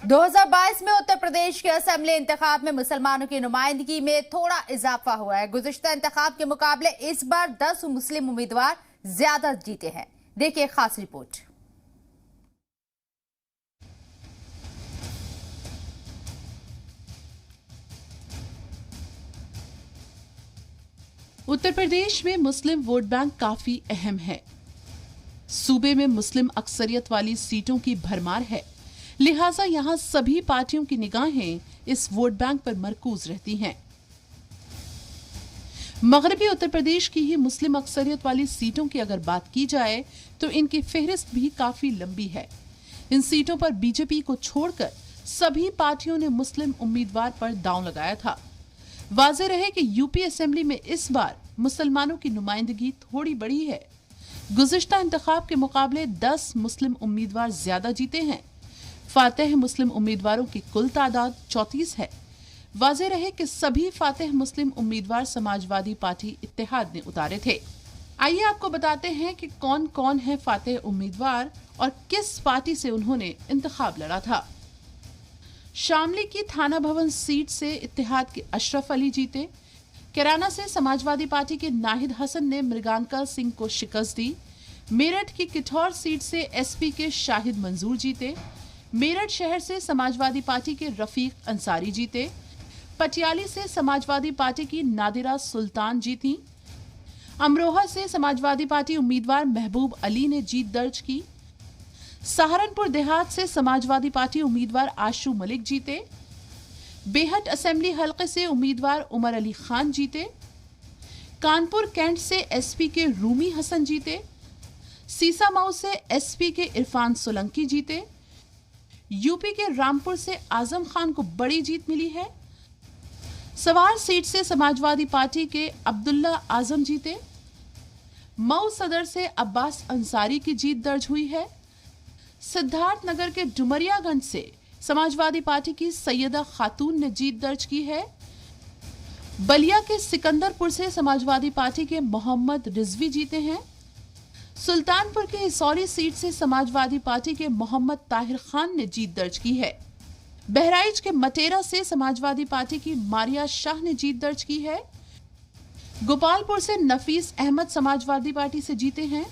2022 में उत्तर प्रदेश के असेंबली इंतखाब में मुसलमानों की नुमाइंदगी में थोड़ा इजाफा हुआ है। गुज़िश्ता इंतखाब के मुकाबले इस बार 10 मुस्लिम उम्मीदवार ज्यादा जीते हैं। देखिए खास रिपोर्ट। उत्तर प्रदेश में मुस्लिम वोट बैंक काफी अहम है। सूबे में मुस्लिम अक्सरियत वाली सीटों की भरमार है, लिहाजा यहां सभी पार्टियों की निगाहें इस वोट बैंक पर मरकूज रहती हैं। मगरबी उत्तर प्रदेश की ही मुस्लिम अक्सरियत वाली सीटों की अगर बात की जाए तो इनकी फेहरिस्त भी काफी लंबी है। इन सीटों पर बीजेपी को छोड़कर सभी पार्टियों ने मुस्लिम उम्मीदवार पर दांव लगाया था। वाज़ेह रहे कि यूपी असेंबली में इस बार मुसलमानों की नुमाइंदगी थोड़ी बड़ी है। गुज़िश्ता इंतखाब के मुकाबले 10 मुस्लिम उम्मीदवार ज्यादा जीते हैं। फातेह मुस्लिम उम्मीदवारों की कुल तादाद 34 है। वाज़ेह रहे कि सभी फातेह मुस्लिम उम्मीदवार समाजवादी पार्टी इत्तेहाद ने उतारे थे। आइए आपको बताते हैं कि कौन कौन है फातेह उम्मीदवार और किस पार्टी से उन्होंने इंतखाब लड़ा था। शामली की थाना भवन सीट से इत्तेहाद के अशरफ अली जीते। कैराना से समाजवादी पार्टी के नाहिद हसन ने मृगांका सिंह को शिकस्त दी। मेरठ की किठौर सीट से एसपी के शाहिद मंजूर जीते। मेरठ शहर से समाजवादी पार्टी के रफीक अंसारी जीते। पटियाली से समाजवादी पार्टी की नादिरा सुल्तान जीती। अमरोहा से समाजवादी पार्टी उम्मीदवार महबूब अली ने जीत दर्ज की। सहारनपुर देहात से समाजवादी पार्टी उम्मीदवार आशू मलिक जीते। बेहट असेंबली हलके से उम्मीदवार उमर अली खान जीते। कानपुर कैंट से एसपी के रूमी हसन जीते। सीसामाऊ से एसपी के इरफान सोलंकी जीते। यूपी के रामपुर से आजम खान को बड़ी जीत मिली है। सवार सीट से समाजवादी पार्टी के अब्दुल्ला आजम जीते। मऊ सदर से अब्बास अंसारी की जीत दर्ज हुई है। सिद्धार्थनगर के डुमरियागंज से समाजवादी पार्टी की सैयदा खातून ने जीत दर्ज की है। बलिया के सिकंदरपुर से समाजवादी पार्टी के मोहम्मद रिजवी जीते हैं। सुल्तानपुर के हिसौली सीट से समाजवादी पार्टी के मोहम्मद ताहिर खान ने जीत दर्ज की है। बहराइच के मटेरा से समाजवादी पार्टी की मारिया शाह ने जीत दर्ज की है। गोपालपुर से नफीस अहमद समाजवादी पार्टी से जीते हैं।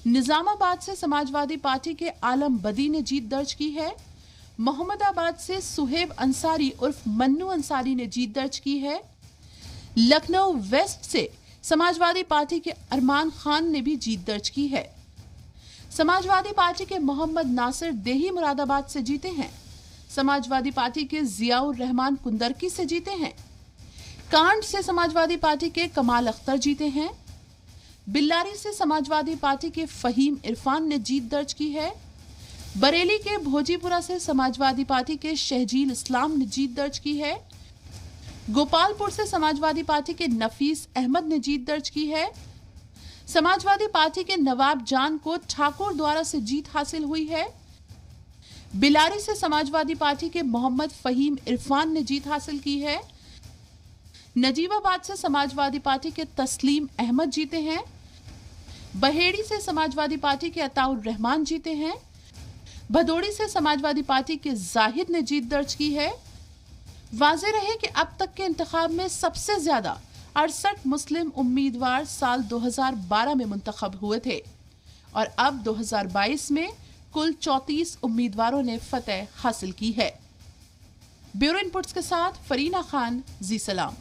निजामाबाद से समाजवादी पार्टी के आलम बदी ने जीत दर्ज की है। मोहम्मदाबाद से सुहेब अंसारी उर्फ मन्नू अंसारी ने जीत दर्ज की है। लखनऊ वेस्ट से समाजवादी पार्टी के अरमान खान ने भी जीत दर्ज की है। समाजवादी पार्टी के मोहम्मद नासिर देही मुरादाबाद से जीते हैं। समाजवादी पार्टी के जियाउर रहमान कुंदरकी से जीते हैं। कांड से समाजवादी पार्टी के कमाल अख्तर जीते हैं। बिल्लारी से समाजवादी पार्टी के फहीम इरफान ने जीत दर्ज की है। बरेली के भोजीपुरा से समाजवादी पार्टी के शहजील इस्लाम ने जीत दर्ज की है। गोपालपुर से समाजवादी पार्टी के नफीस अहमद ने जीत दर्ज की है। समाजवादी पार्टी के नवाब जान को ठाकुर द्वारा से जीत हासिल हुई है। बिलारी से समाजवादी पार्टी के मोहम्मद फहीम इरफान ने जीत हासिल की है। नजीबाबाद से समाजवादी पार्टी के तस्लीम अहमद जीते हैं। बहेड़ी से समाजवादी पार्टी के अताउर रहमान जीते हैं। भदोड़ी से समाजवादी पार्टी के जाहिद ने जीत दर्ज की है। वाज़ेह रहे कि अब तक के इंतखाब में सबसे ज्यादा 68 मुस्लिम उम्मीदवार साल 2012 में मुंतखब हुए थे और अब 2022 में कुल 34 उम्मीदवारों ने फतेह हासिल की है। ब्यूरो इनपुट्स के साथ फरीना खान, जी सलाम।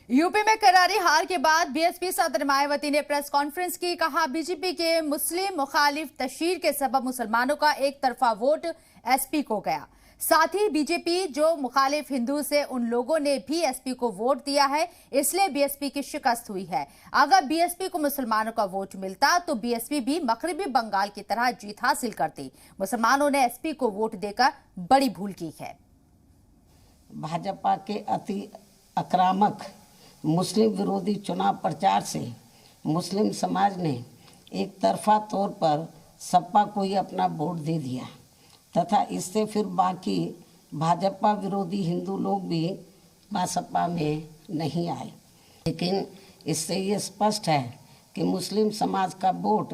यूपी में करारी हार के बाद बीएसपी सदर मायावती ने प्रेस कॉन्फ्रेंस की। कहा, बीजेपी के मुस्लिम मुखालिफ तशहीर के सबब मुसलमानों का एक तरफा वोट एसपी को गया। साथ ही बीजेपी जो मुखालिफ हिंदू से उन लोगों ने भी एसपी को वोट दिया है, इसलिए बीएसपी की शिकस्त हुई है। अगर बीएसपी को मुसलमानों का वोट मिलता तो बीएसपी भी मगरबी बंगाल की तरह जीत हासिल करती। मुसलमानों ने एसपी को वोट देकर बड़ी भूल की है। भाजपा के अति आक्रामक मुस्लिम विरोधी चुनाव प्रचार से मुस्लिम समाज ने एक तरफा तौर पर सपा को ही अपना वोट दे दिया तथा इससे फिर बाकी भाजपा विरोधी हिंदू लोग भी बसपा में नहीं आए। लेकिन इससे ये स्पष्ट है कि मुस्लिम समाज का वोट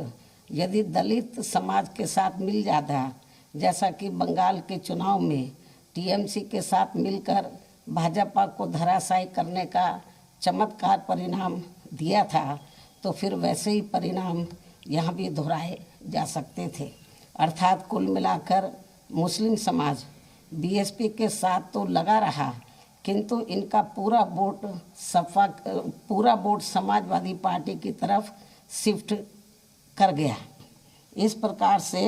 यदि दलित समाज के साथ मिल जाता, जैसा कि बंगाल के चुनाव में टीएमसी के साथ मिलकर भाजपा को धराशायी करने का चमत्कार परिणाम दिया था, तो फिर वैसे ही परिणाम यहाँ भी दोहराए जा सकते थे। अर्थात कुल मिलाकर मुस्लिम समाज बीएसपी के साथ तो लगा रहा, किंतु इनका पूरा वोट समाजवादी पार्टी की तरफ शिफ्ट कर गया। इस प्रकार से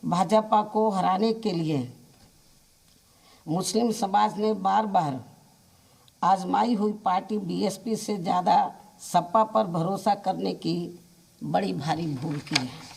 भाजपा को हराने के लिए मुस्लिम समाज ने बार बार आजमाई हुई पार्टी बीएसपी से ज़्यादा सपा पर भरोसा करने की बड़ी भारी भूल की है।